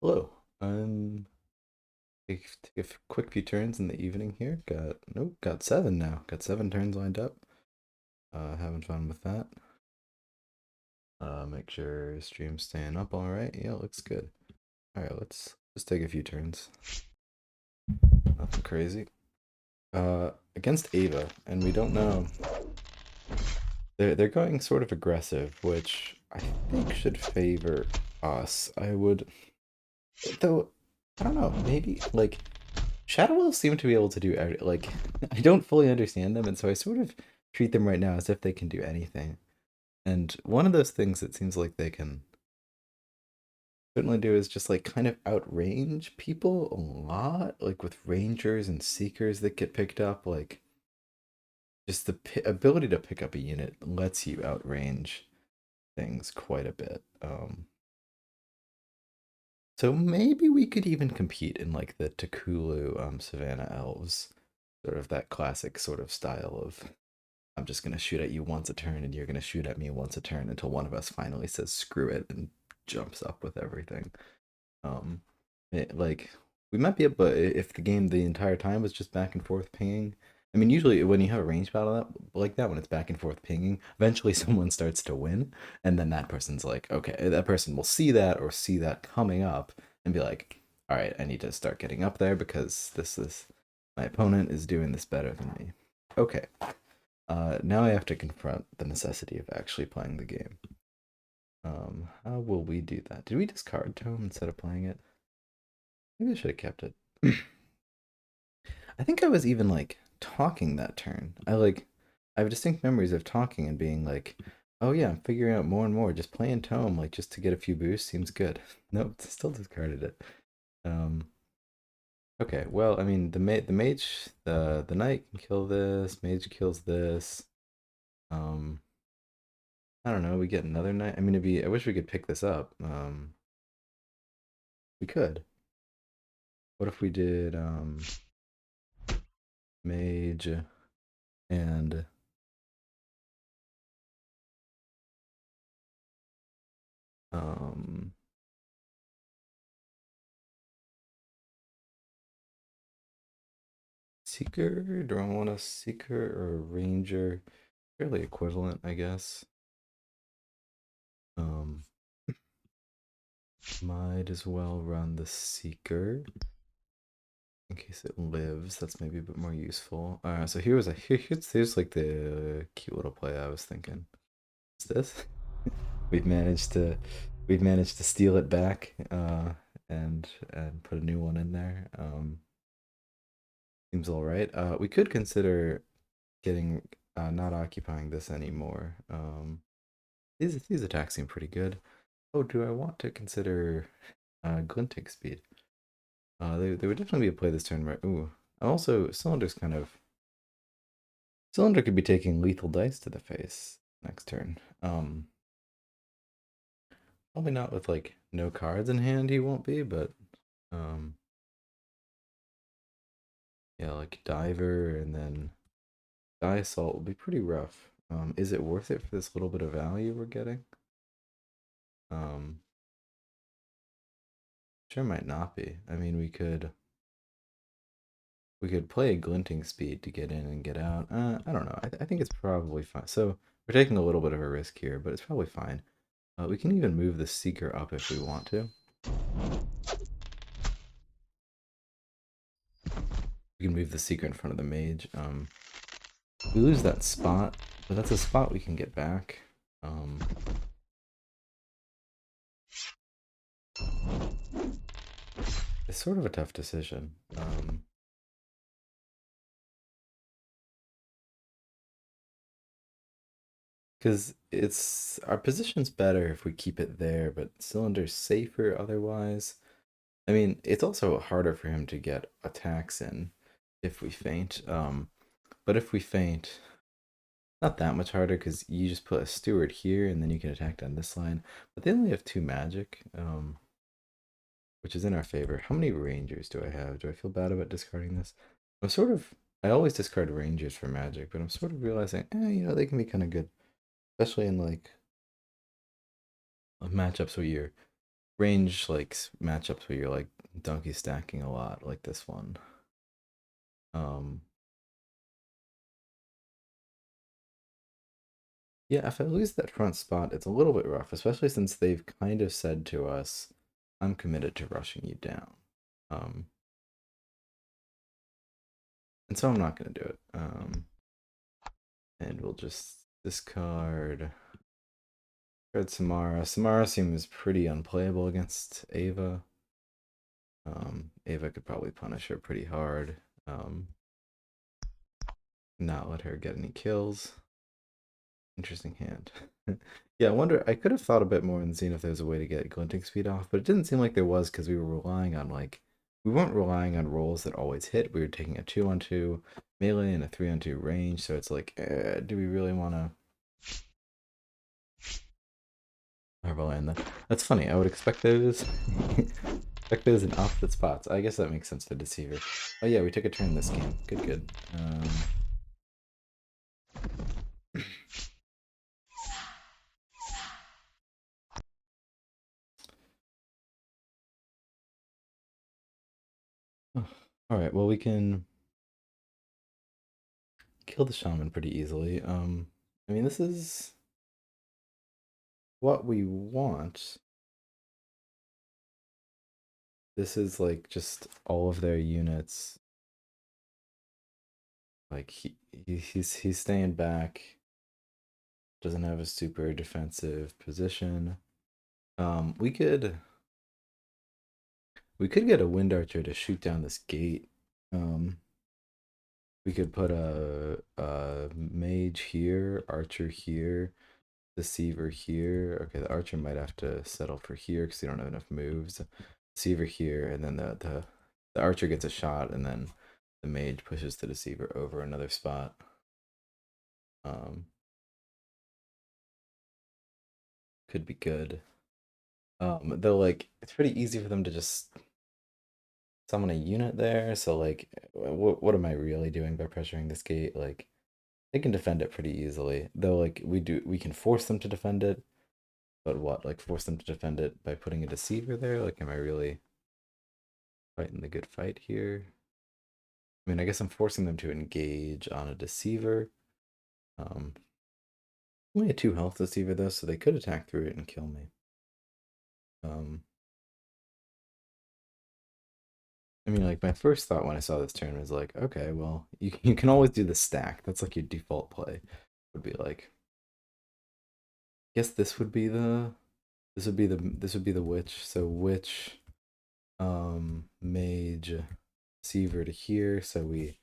Hello. Take a quick few turns in the evening here. Got seven now. Got seven turns lined up. Having fun with that. Make sure stream's staying up all right. Yeah, looks good. All right, let's just take a few turns. Nothing crazy. Against Ava, and we don't know. They're going sort of aggressive, which I think should favor us. I would, though. I don't know. Maybe like Shadow Wolves seem to be able to do like I don't fully understand them, and so I sort of treat them right now as if they can do anything. And one of those things that seems like they can certainly do is just like kind of outrange people a lot, like with rangers and seekers that get picked up. Like just the ability to pick up a unit lets you outrange things quite a bit. So maybe we could even compete in like the Takulu Savannah Elves, sort of that classic sort of style of I'm just gonna shoot at you once a turn, and you're gonna shoot at me once a turn until one of us finally says screw it and jumps up with everything. Um, like we might be able, if the game the entire time was just back and forth pinging. I mean, usually when you have a range battle like that, when it's back and forth pinging, eventually someone starts to win, and then that person's like, okay, that person will see that or see that coming up and be like, all right, I need to start getting up there because this is my opponent is doing this better than me. Okay, now I have to confront the necessity of actually playing the game. How will we do that? Did we discard Tome instead of playing it? Maybe I should have kept it. I think I was even like talking that turn. I have distinct memories of talking and being like, "Oh yeah, I'm figuring out more and more. Just playing Tome, like just to get a few boosts seems good." Nope, still discarded it. Um, okay, well, I mean, the mage, the knight can kill this. Mage kills this. Um, I don't know. We get another knight. I mean, it'd be. I wish we could pick this up. We could. What if we did mage and um seeker? Do I want a seeker or a ranger? Fairly equivalent, I guess. Um, might as well run the seeker in case it lives. That's maybe a bit more useful. So here's like the cute little play I was thinking. What's this? We've managed to we've managed to steal it back and put a new one in there. Seems all right. We could consider getting not occupying this anymore. These attacks seem pretty good. Oh, do I want to consider glinting speed? They would definitely be a play this turn, right? Ooh. Also, Cylinder could be taking lethal dice to the face next turn. Probably not with like no cards in hand. He won't be, but um, yeah, like diver and then die assault will be pretty rough. Is it worth it for this little bit of value we're getting? Um, sure might not be. I mean, we could play a glinting speed to get in and get out. I don't know. I think it's probably fine. So we're taking a little bit of a risk here, but it's probably fine. We can even move the seeker up if we want to. We can move the seeker in front of the mage. We lose that spot, but that's a spot we can get back. Um, it's sort of a tough decision. Because it's our position's better if we keep it there, but cylinder's safer otherwise. I mean, it's also harder for him to get attacks in if we faint. But if we faint, not that much harder because you just put a steward here and then you can attack down this line. But they only have two magic, which is in our favor. How many rangers do I have? Do I feel bad about discarding this? I'm sort of. I always discard rangers for magic, but I'm sort of realizing, they can be kind of good, especially in like matchups where you're range like matchups where you're like donkey stacking a lot, like this one. Um, yeah, if I lose that front spot, it's a little bit rough, especially since they've kind of said to us, "I'm committed to rushing you down." Um, and so I'm not gonna do it. And we'll just discard. Discard Samara. Samara seems pretty unplayable against Ava. Ava could probably punish her pretty hard. Um, not let her get any kills. Interesting hand. Yeah, I wonder. I could have thought a bit more and seen if there's a way to get glinting speed off, but it didn't seem like there was because we were relying on like we weren't relying on rolls that always hit. We were taking a 2-on-2 melee and a 3-on-2 range, so it's like, do we really want to Marvel that? That's funny. I would expect those. Expect those in opposite spots. I guess that makes sense to Deceiver. Oh yeah, we took a turn this game. Good, good. All right. Well, we can kill the shaman pretty easily. I mean, this is what we want. This is like just all of their units. Like he's staying back. Doesn't have a super defensive position. We could get a wind archer to shoot down this gate. We could put a mage here, archer here, deceiver here. Okay, the archer might have to settle for here because they don't have enough moves. Deceiver here, and then the archer gets a shot, and then the mage pushes the deceiver over another spot. Could be good. Though like it's pretty easy for them to just summon a unit there. So like, what am I really doing by pressuring this gate? Like, they can defend it pretty easily. Though like we can force them to defend it. But what? Like force them to defend it by putting a deceiver there? Like, am I really fighting the good fight here? I mean, I guess I'm forcing them to engage on a deceiver. Um, only a 2 health deceiver though, so they could attack through it and kill me. I mean, like my first thought when I saw this turn was like, okay, well, you can always do the stack. That's like your default play. Would be like, I guess this would be the witch. So witch, mage, deceiver to here. So we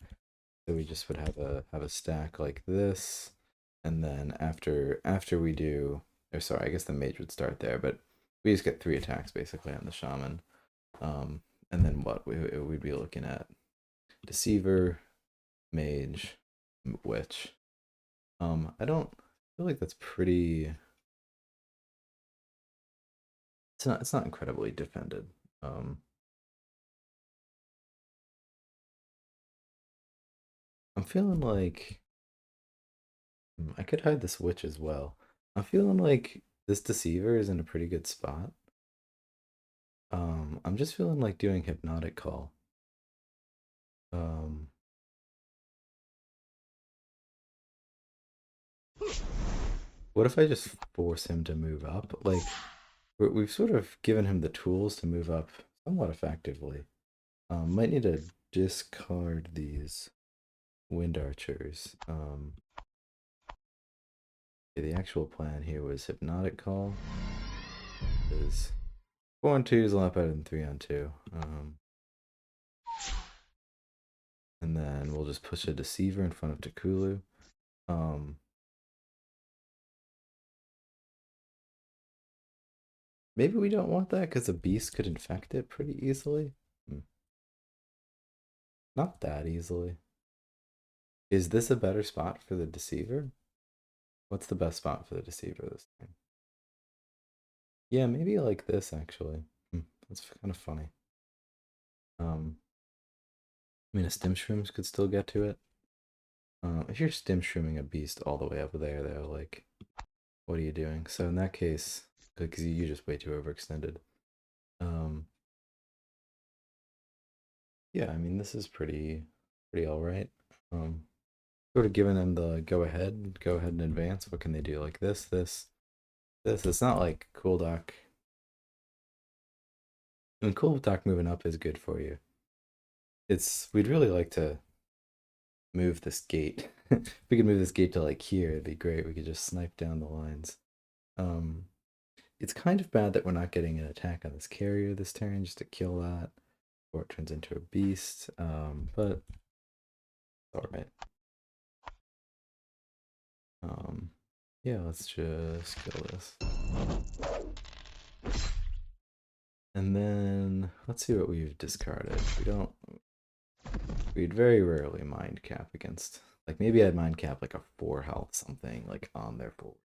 just would have a stack like this, and then after we do, or sorry, I guess the mage would start there, but we just get 3 attacks basically on the shaman. And then what we'd be looking at deceiver, mage, witch. I don't feel like that's pretty. It's not incredibly defended. I'm feeling like I could hide this witch as well. I'm feeling like this deceiver is in a pretty good spot. I'm just feeling like doing hypnotic call. Um, what if I just force him to move up? Like we've sort of given him the tools to move up somewhat effectively. Might need to discard these wind archers. The actual plan here was hypnotic call. Is 4-on-2 is a lot better than 3-on-2. And then we'll just push a deceiver in front of Takulu. Maybe we don't want that because a beast could infect it pretty easily. Not that easily. Is this a better spot for the deceiver? What's the best spot for the deceiver this time? Yeah, maybe like this actually. That's kind of funny. I mean, a stim shrooms could still get to it. If you're stim shrooming a beast all the way up there, though, like, what are you doing? So in that case, because you're just way too overextended. Um, yeah, I mean this is pretty all right. Um, Sort of giving them the go ahead and advance. What can they do? Like this. It's not like Cool Doc. I mean, Cool Doc moving up is good for you. We'd really like to move this gate. If we could move this gate to like here, it'd be great. We could just snipe down the lines. Um, it's kind of bad that we're not getting an attack on this carrier this turn just to kill that, or it turns into a beast. But all right. Um, yeah, let's just kill this. And then let's see what we've discarded. We'd very rarely mind cap against, like maybe I'd mind cap like a 4 health something like on their forward.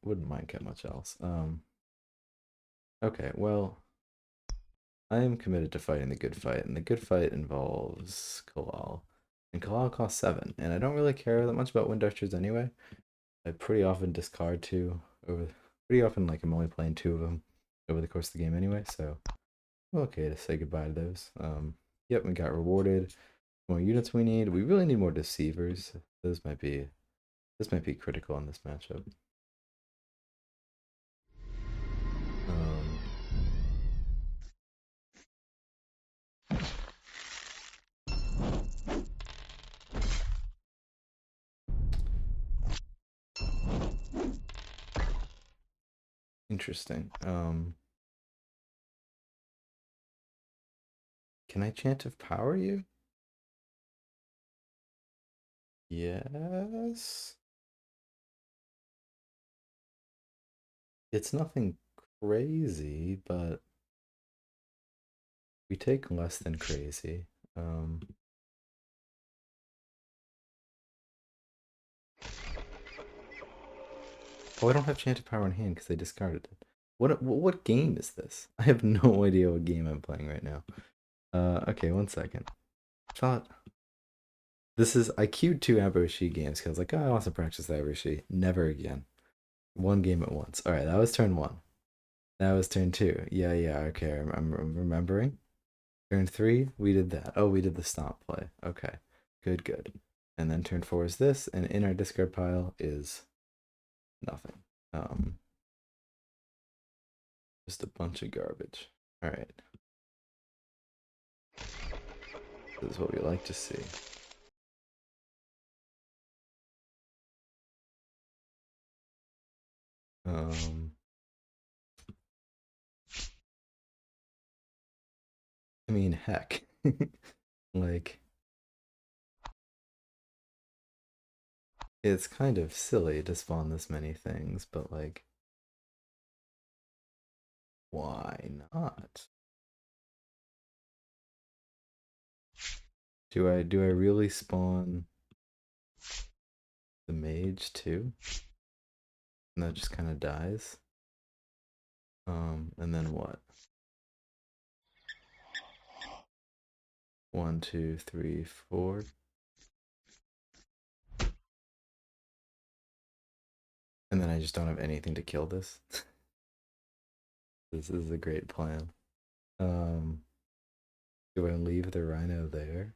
Wouldn't mind cap much else. Okay, well, I am committed to fighting the good fight, and the good fight involves Kalal. And Kalal costs 7, and I don't really care that much about Wind Archers anyway. I pretty often discard 2 over, pretty often like I'm only playing 2 of them over the course of the game anyway, so okay to say goodbye to those. Yep, we got rewarded. More units we need. We really need more deceivers. This might be critical in this matchup. Um, Interesting. Can I chant of power you? Yes. It's nothing crazy, but we take less than crazy. Um, oh, I don't have chant of power in hand because I discarded it. What game is this? I have no idea what game I'm playing right now. Okay, 1 second. Thought this is I queued 2 Abushi games because I was like, oh, I want to practice the Abushi. Never again. 1 game at once. All right, that was turn 1. That was turn 2. Yeah. Okay, I'm remembering. Turn 3, we did that. Oh, we did the stomp play. Okay, good. And then turn 4 is this, and in our discard pile is nothing. Just a bunch of garbage. All right, this is what we like to see. Um, I mean, heck, like it's kind of silly to spawn this many things, but like, why not? Do I really spawn the mage too? And that just kind of dies. And then what? 1, 2, 3, 4. And then I just don't have anything to kill this. This is a great plan. Um, do I leave the rhino there?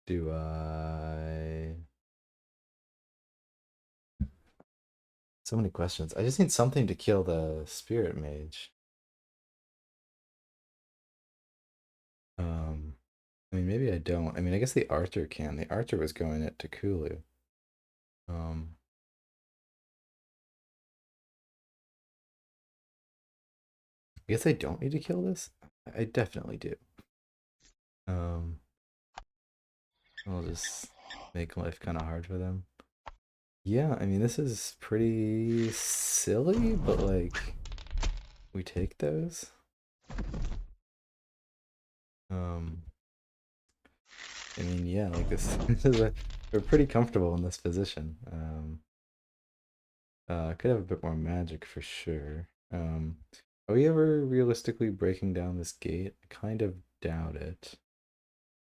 Do I? So many questions. I just need something to kill the spirit mage. Um, I mean, maybe I don't. I mean, I guess the Archer can. The Archer was going at Takulu. Um, I guess I don't need to kill this. I definitely do. Um, I'll just make life kind of hard for them. Yeah, I mean, this is pretty silly, but like, we take those. Um, I mean, yeah, like this, this is we're pretty comfortable in this position. Could have a bit more magic for sure. Are we ever realistically breaking down this gate? I kind of doubt it.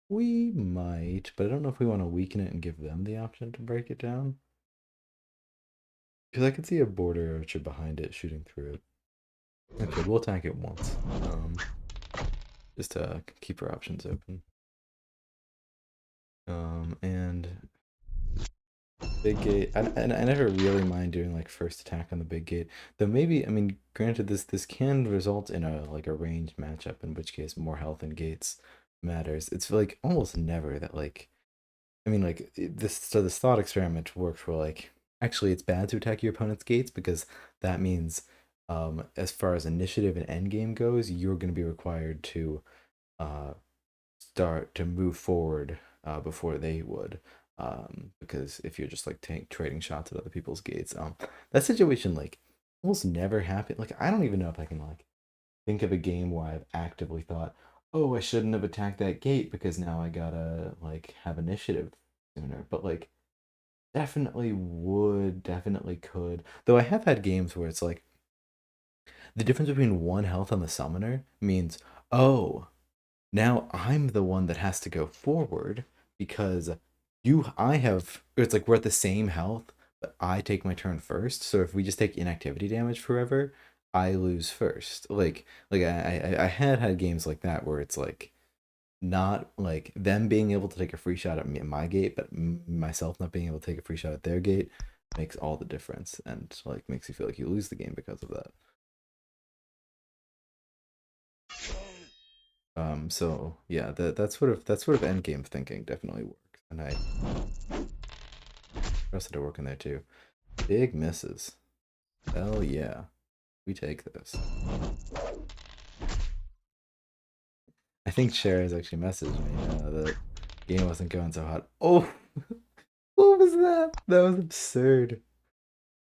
We might, but I don't know if we want to weaken it and give them the option to break it down. Because I could see a border archer behind it shooting through it. Okay, we'll attack it once. Just to keep our options open. And big gate. I never really mind doing like first attack on the big gate. Though maybe, I mean, granted this can result in a like a ranged matchup, in which case more health and gates matters. It's like almost never that like I mean like this thought experiment works where like actually it's bad to attack your opponent's gates because that means as far as initiative and end game goes, you're gonna be required to uh start to move forward before they would. Because if you're just like trading shots at other people's gates, that situation like almost never happened. Like I don't even know if I can like think of a game where I've actively thought, oh, I shouldn't have attacked that gate because now I gotta like have initiative sooner. But like definitely would, definitely could. Though I have had games where it's like the difference between one health on the summoner means, oh, now I'm the one that has to go forward because I have it's like we're at the same health, but I take my turn first. So if we just take inactivity damage forever, I lose first. I had games like that where it's like not like them being able to take a free shot at me at my gate, but myself not being able to take a free shot at their gate makes all the difference and like makes you feel like you lose the game because of that. So yeah, that sort of end game thinking definitely works, and I trusted to work in there too. Big misses. Hell yeah, we take those. I think Cher has actually messaged me that game wasn't going so hot. Oh, what was that? That was absurd.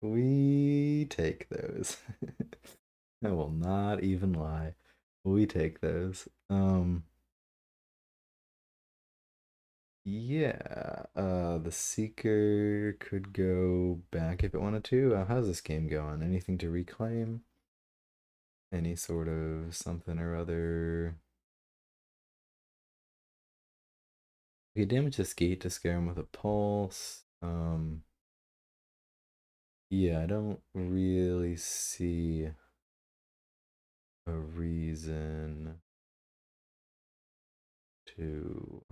We take those. I will not even lie. We take those. Yeah, the Seeker could go back if it wanted to. How's this game going? Anything to reclaim? Any sort of something or other? We could damage this gate to scare him with a pulse. Yeah, I don't really see a reason to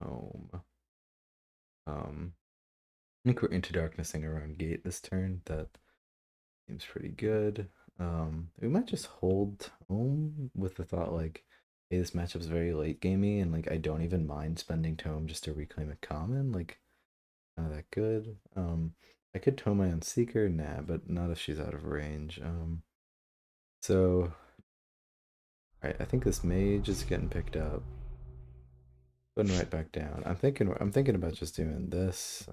home. I think we're into darknessing around gate this turn. That seems pretty good. We might just hold tome with the thought like, hey, this matchup's very late gamey, and like I don't even mind spending tome just to reclaim a common. Like, not that good. I could tome my own seeker, nah, but not if she's out of range. So, alright, I think this mage is getting picked up. Putting right back down. I'm thinking about just doing this.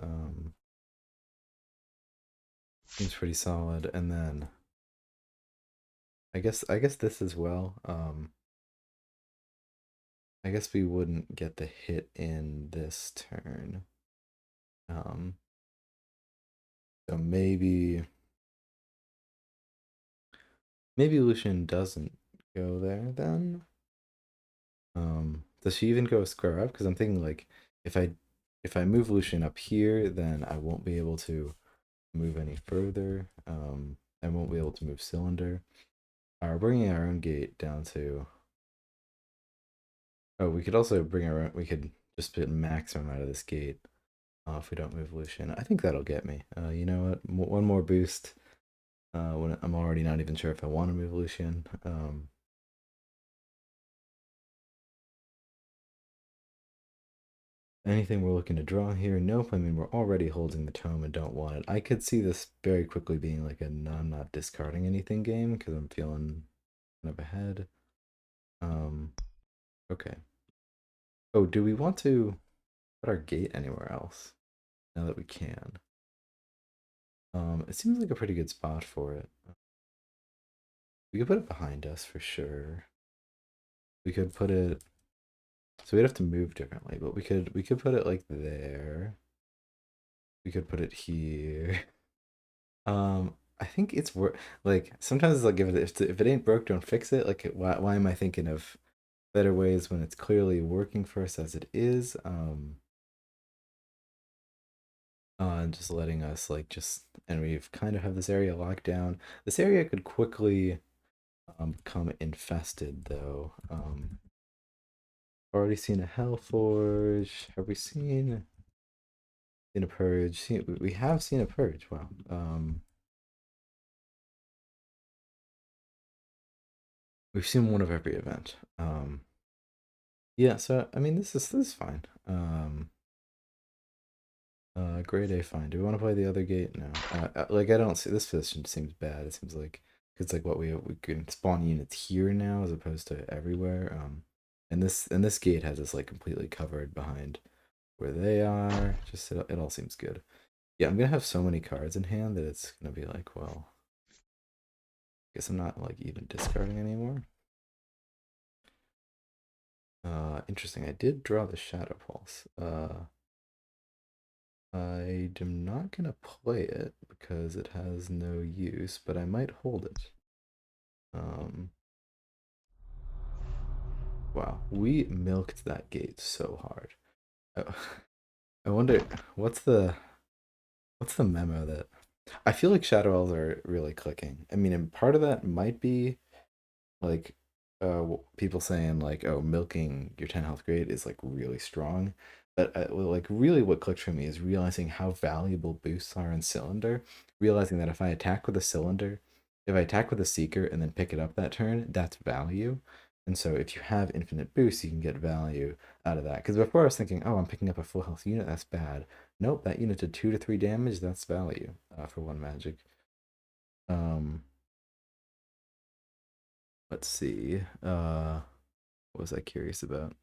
Seems pretty solid, and then I guess this as well. I guess we wouldn't get the hit in this turn. Um, so maybe Lucian doesn't go there then. Does she even go square up? Because I'm thinking like if I move Lucian up here, then I won't be able to move any further. I won't be able to move cylinder. We're bringing our own gate down to. Oh, we could also bring our own. We could just put maximum out of this gate if we don't move Lucian. I think that'll get me. You know what? One more boost. When I'm already not even sure if I want to move Lucian. Anything we're looking to draw here? Nope. I mean, we're already holding the tome and don't want it. I could see this very quickly being like a I'm not discarding anything game because I'm feeling kind of ahead. Okay. Oh, do we want to put our gate anywhere else now that we can? It seems like a pretty good spot for it. We could put it behind us for sure. We could put it so we'd have to move differently, but we could put it like there. We could put it here. I think it's worth like sometimes it's like if it ain't broke, don't fix it. Like why am I thinking of better ways when it's clearly working for us as it is? And just letting us like and we've kind of have this area locked down. This area could quickly become infested though. Already seen a Hellforge. Have we seen a Purge? We have seen a Purge. Wow. We've seen one of every event. Yeah, so I mean this is fine. Grade A fine. Do we want to play the other gate? No. Like I don't see this position seems bad. It seems like it's like what we can spawn units here now as opposed to everywhere. And this gate has us like completely covered behind where they are. Just it all seems good. Yeah, I'm gonna have so many cards in hand that it's gonna be like, well, guess I'm not like even discarding anymore. Interesting. I did draw the Shadow Pulse. I am not gonna play it because it has no use, but I might hold it. Wow, we milked that gate so hard. I, I wonder what's the memo that I feel like Shadow Elves are really clicking. I mean, and part of that might be like people saying like, oh, milking your 10 health grade is like really strong, but like really what clicked for me is realizing how valuable boosts are in Cylinder, realizing that if I attack with a Cylinder, if I attack with a Seeker and then pick it up that turn, that's value. And so if you have infinite boosts, you can get value out of that. Because before I was thinking, oh, I'm picking up a full health unit, that's bad. Nope, that unit did 2 to 3 damage, that's value for one magic. um let's see. What was I curious about?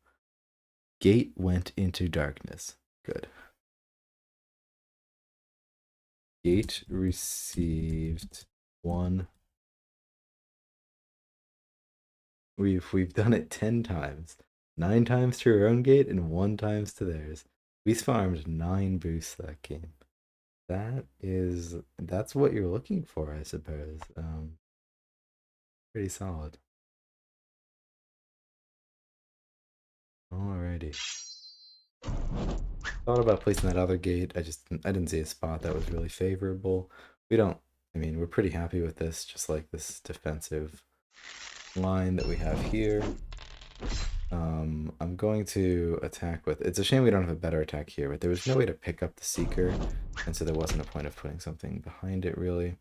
Gate went into darkness. Good. Gate received one. We've done it 10 times. 9 times to our own gate and 1 times to theirs. We farmed 9 boosts that game. That's what you're looking for, I suppose. Pretty solid. Alrighty. Thought about placing that other gate. I didn't see a spot that was really favorable. We don't. I mean, we're pretty happy with this. Just like this defensive line that we have here. I'm going to attack with. It's a shame we don't have a better attack here, but there was no way to pick up the Seeker, and so there wasn't a point of putting something behind it really.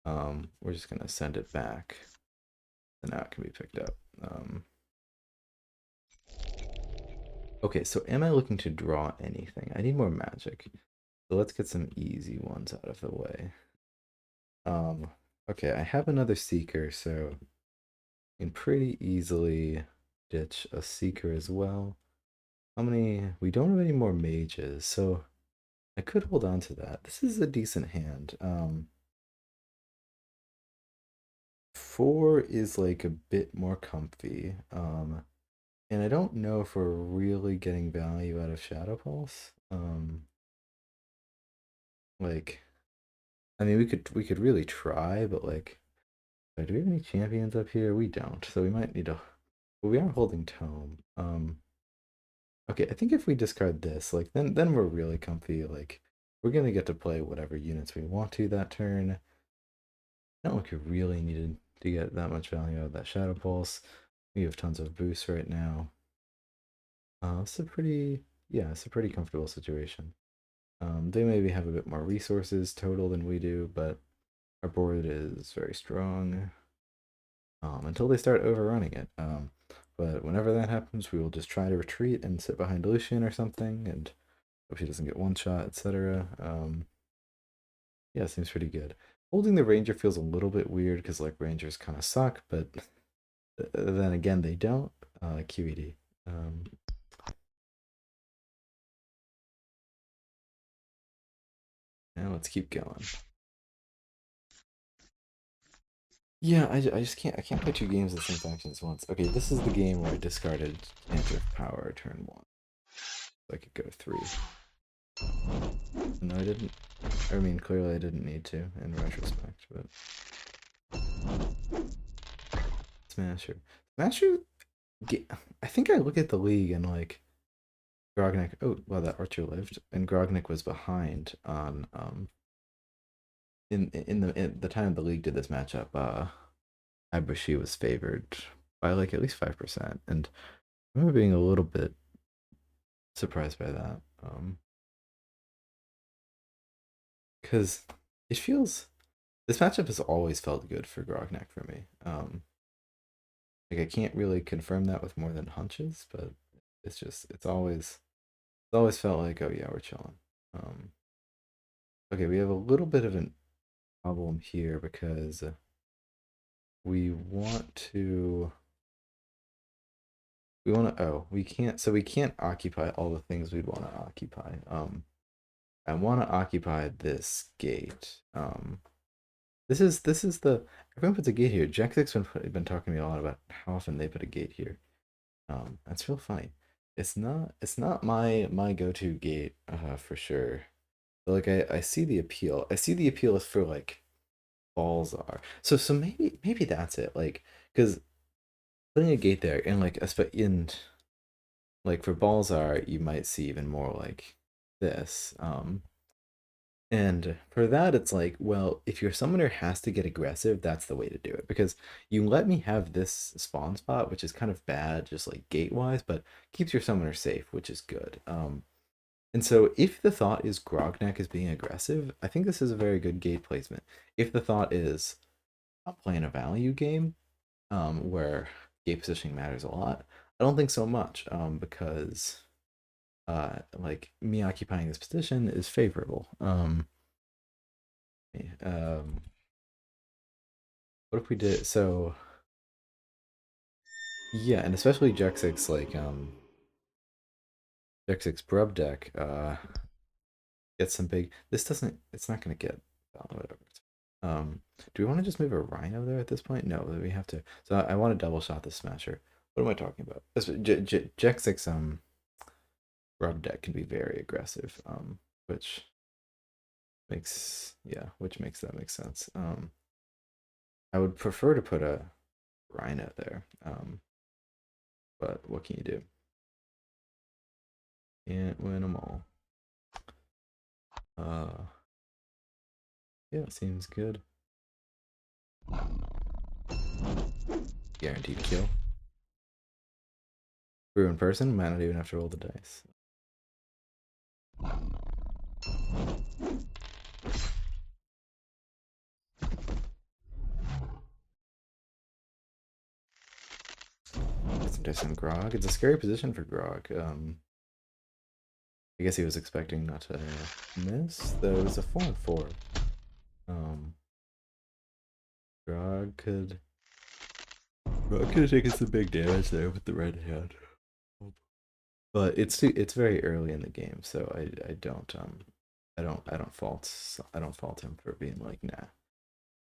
We're just gonna send it back, and now it can be picked up. Okay, so am I looking to draw anything? I need more magic. So let's get some easy ones out of the way. Okay, I have another Seeker, so I can pretty easily ditch a Seeker as well. How many? We don't have any more mages, so I could hold on to that. This is a decent hand. 4 is like a bit more comfy. And I don't know if we're really getting value out of Shadow Pulse. Like, I mean, we could really try, but like, do we have any champions up here? We don't, so we might need to. Well, we are holding Tome. Okay, I think if we discard this, like, then we're really comfy. Like, we're gonna get to play whatever units we want to that turn. Not like we really needed to get that much value out of that Shadow Pulse. We have tons of boosts right now. It's a pretty, yeah, it's a pretty comfortable situation. They maybe have a bit more resources total than we do, but our board is very strong until they start overrunning it. But whenever that happens, we will just try to retreat and sit behind Lucian or something, and hope he doesn't get one shot, etc. Yeah, seems pretty good. Holding the Ranger feels a little bit weird because like Rangers kind of suck, but then again they don't. QED. Now let's keep going. Yeah, I just can't play 2 games of the same factions at once. Okay, this is the game where I discarded Cancer of Power turn 1. So I could go 3. No, I didn't. I mean, clearly I didn't need to in retrospect, but Smasher. Smasher, I think I look at the league and like Grognak. Oh, well, that archer lived, and Grognak was behind on in the time the league did this matchup. Ibushi was favored by like at least 5%, and I remember being a little bit surprised by that. Because it feels this matchup has always felt good for Grognak for me. Like I can't really confirm that with more than hunches, but it's always felt like, oh yeah, we're chilling. Um, okay, we have a little bit of a problem here because we want to we can't, so we can't occupy all the things we'd want to occupy. I want to occupy this gate. This is the everyone puts a gate here. Jack's been talking to me a lot about how often they put a gate here. That's real funny. It's not my go-to gate for sure. But like I see the appeal. I see the appeal is for like Balzar. So maybe that's it. Like because putting a gate there and like in like for Balzar, you might see even more like this. And for that, it's like, well, if your summoner has to get aggressive, that's the way to do it. Because you let me have this spawn spot, which is kind of bad, just like gate wise, but keeps your summoner safe, which is good. And so if the thought is Grognak is being aggressive, I think this is a very good gate placement. If the thought is I'm playing a value game, where gate positioning matters a lot, I don't think so much, because like me occupying this position is favorable. Um, what if we did so? Yeah, and especially Jexix like Jexix Brub deck gets some big. This doesn't. It's not gonna get whatever. Do we want to just move a Rhino there at this point? No, we have to. So I want to double shot the Smasher. What am I talking about? Jexix Brub deck can be very aggressive. Which which makes that make sense. I would prefer to put a Rhino there. But what can you do? Can't win them all. Yeah, it seems good. Guaranteed kill. Brew in person, might not even have to roll the dice. Get some dice on Grog. It's a scary position for Grog. I guess he was expecting not to miss, though it was a 4-4. Grog could have taken some big damage there with the red hand. But it's very early in the game, so I don't fault him for being like, nah.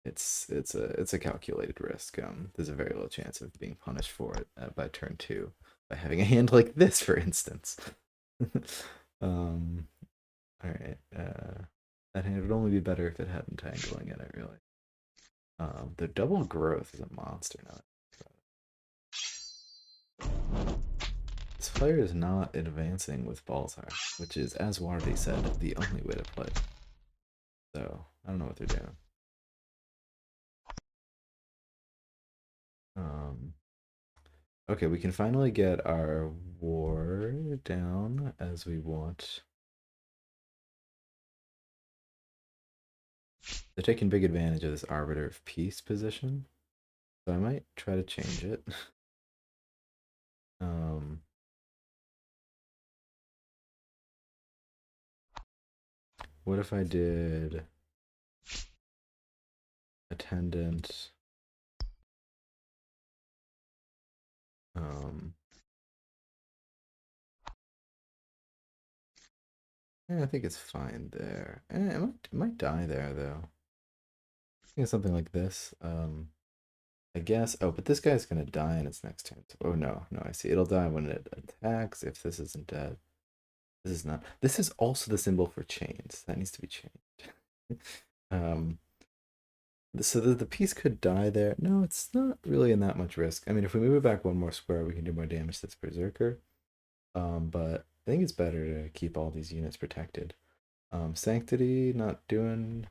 It's a calculated risk. There's a very low chance of being punished for it by turn 2 by having a hand like this, for instance. um, all right. That hand would only be better if it had entangling in it, really. The double growth is a monster now. This player is not advancing with Balzar, which is, as Wardy said, the only way to play. So I don't know what they're doing. Okay, we can finally get our war down as we want. They're taking big advantage of this Arbiter of Peace position, so I might try to change it. What if I did Attendant? Yeah, I think it's fine there. It might die there though. I think it's something like this. I guess. Oh, but this guy's gonna die in its next turn. Oh no, no, I see. It'll die when it attacks. If this isn't dead, this is not. This is also the symbol for chains. That needs to be changed. um. So the piece could die there. No, it's not really in that much risk. I mean, if we move it back one more square, we can do more damage to this berserker. But I think it's better to keep all these units protected. Sanctity not doing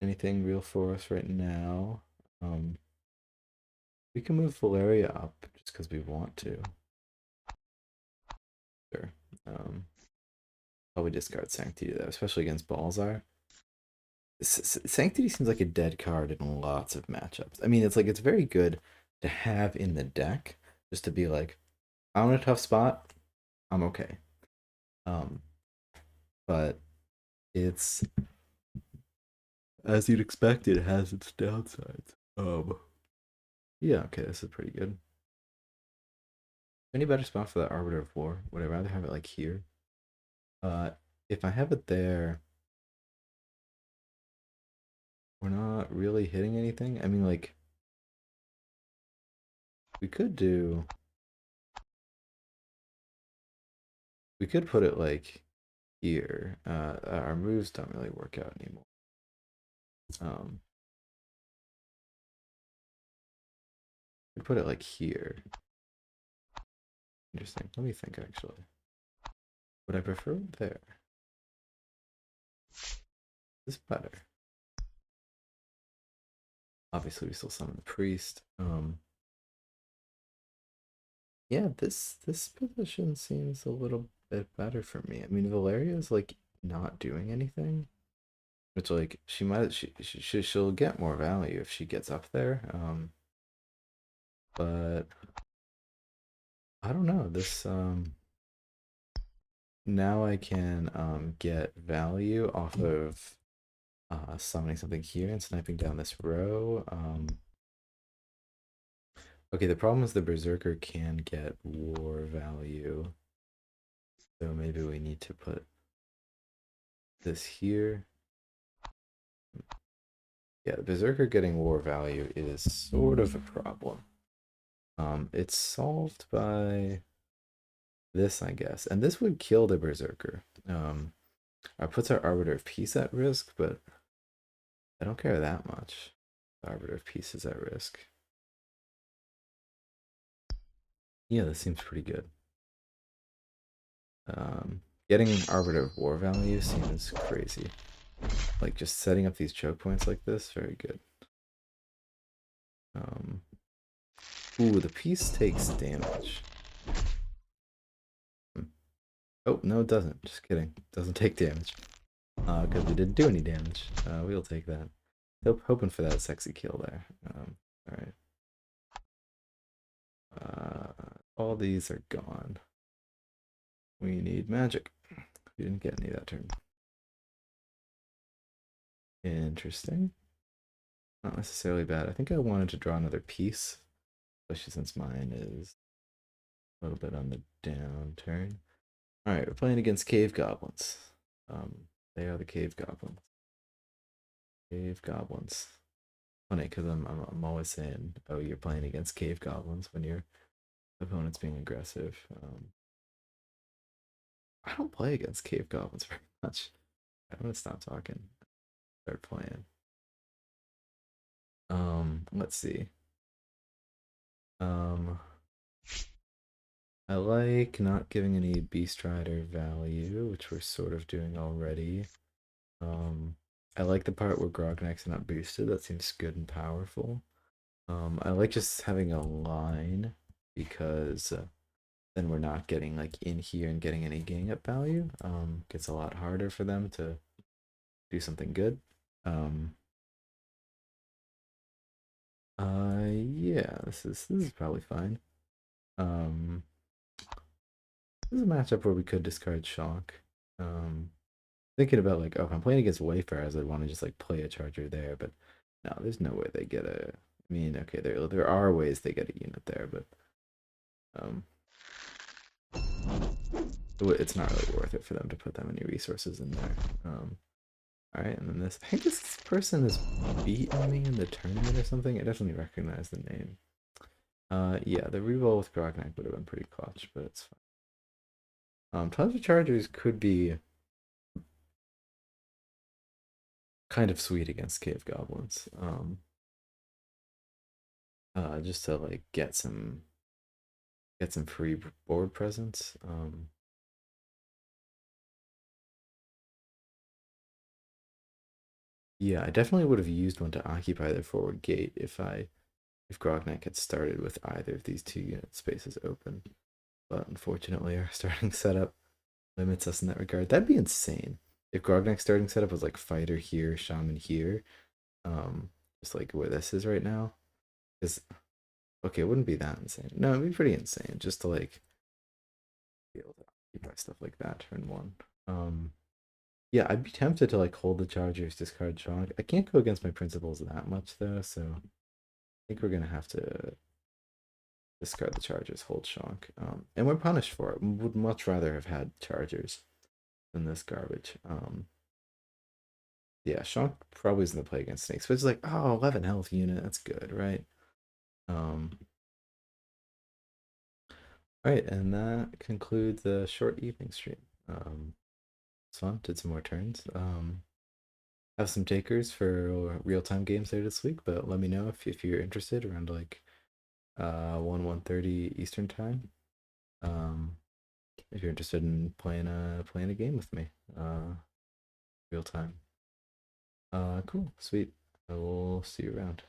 anything real for us right now. We can move Valeria up just because we want to. Sure. Probably discard Sanctity though, especially against Balzar. Sanctity seems like a dead card in lots of matchups. I mean, it's like it's very good to have in the deck, just to be like, I'm in a tough spot, I'm okay. But it's as you'd expect, it has its downsides. Yeah, okay, this is pretty good. Any better spot for that Arbiter of War? Would I rather have it like here? If I have it there, we're not really hitting anything. I mean, like, we could do. We could put it like here. Our moves don't really work out anymore. We put it like here. Interesting. Let me think actually. Would I prefer it there? Is this better? Obviously, we still summon the priest. Yeah, this position seems a little bit better for me. I mean, Valeria is like not doing anything, which like she'll get more value if she gets up there. But I don't know. This now I can get value off of summoning something here and sniping down this row. Okay, the problem is the Berserker can get war value. So maybe we need to put this here. Yeah, the Berserker getting war value is sort of a problem. It's solved by this, I guess. And this would kill the Berserker. It puts our Arbiter of Peace at risk, but I don't care that much. The Arbiter of Peace is at risk. Yeah, this seems pretty good. Getting Arbiter of War value seems crazy. Like, just setting up these choke points like this, very good. Ooh, the piece takes damage. Oh, no, it doesn't. Just kidding. It doesn't take damage. Because we didn't do any damage. We'll take that. Hoping for that sexy kill there. Alright. All these are gone. We need magic. We didn't get any that turn. Interesting. Not necessarily bad. I think I wanted to draw another piece, especially since mine is a little bit on the downturn. Alright, we're playing against cave goblins. They are the cave goblins. Cave goblins. Funny, because I'm always saying, oh, you're playing against cave goblins when your opponent's being aggressive. I don't play against cave goblins very much. I'm gonna stop talking. Start playing. Let's see. I like not giving any Beast Rider value, which we're sort of doing already. I like the part where Grognak's not boosted. That seems good and powerful. I like just having a line because then we're not getting like in here and getting any gang up value. Gets a lot harder for them to do something good. Yeah, this is probably fine. This is a matchup where we could discard Shock. Thinking about like, oh, if I'm playing against Wayfarers, I'd want to just like play a Charger there, but no, there's no way they get a. I mean, okay, there are ways they get a unit there, but it's not really worth it for them to put that many resources in there. All right, and then this. I think this person has beaten me in the tournament or something. I definitely recognize the name. Yeah, the reroll with Grognak would have been pretty clutch, but it's fine. Tons of Chargers could be kind of sweet against cave goblins. Just to like get some get some free board presence. Yeah, I definitely would have used one to occupy their forward gate if Grognak had started with either of these 2 unit spaces open. But unfortunately, our starting setup limits us in that regard. That'd be insane if Grognak's starting setup was like fighter here, shaman here, um, just like where this is right now. Because okay, it wouldn't be that insane. No, it'd be pretty insane just to like be able to occupy stuff like that turn one. Yeah, I'd be tempted to like hold the Chargers, discard Chonk. I can't go against my principles that much though, so I think we're gonna have to discard the Chargers, hold Chonk. And we're punished for it. Would much rather have had Chargers than this garbage. Yeah, Shonk probably isn't the play against snakes, but it's like, oh, 11 health unit, that's good, right? Um, all right, and that concludes the short evening stream. It's fun, did some more turns. Have some takers for real-time games later this week, but let me know if you're interested around like 1:30 Eastern time. Um, if you're interested in playing a game with me, real time. Cool, sweet. I will see you around.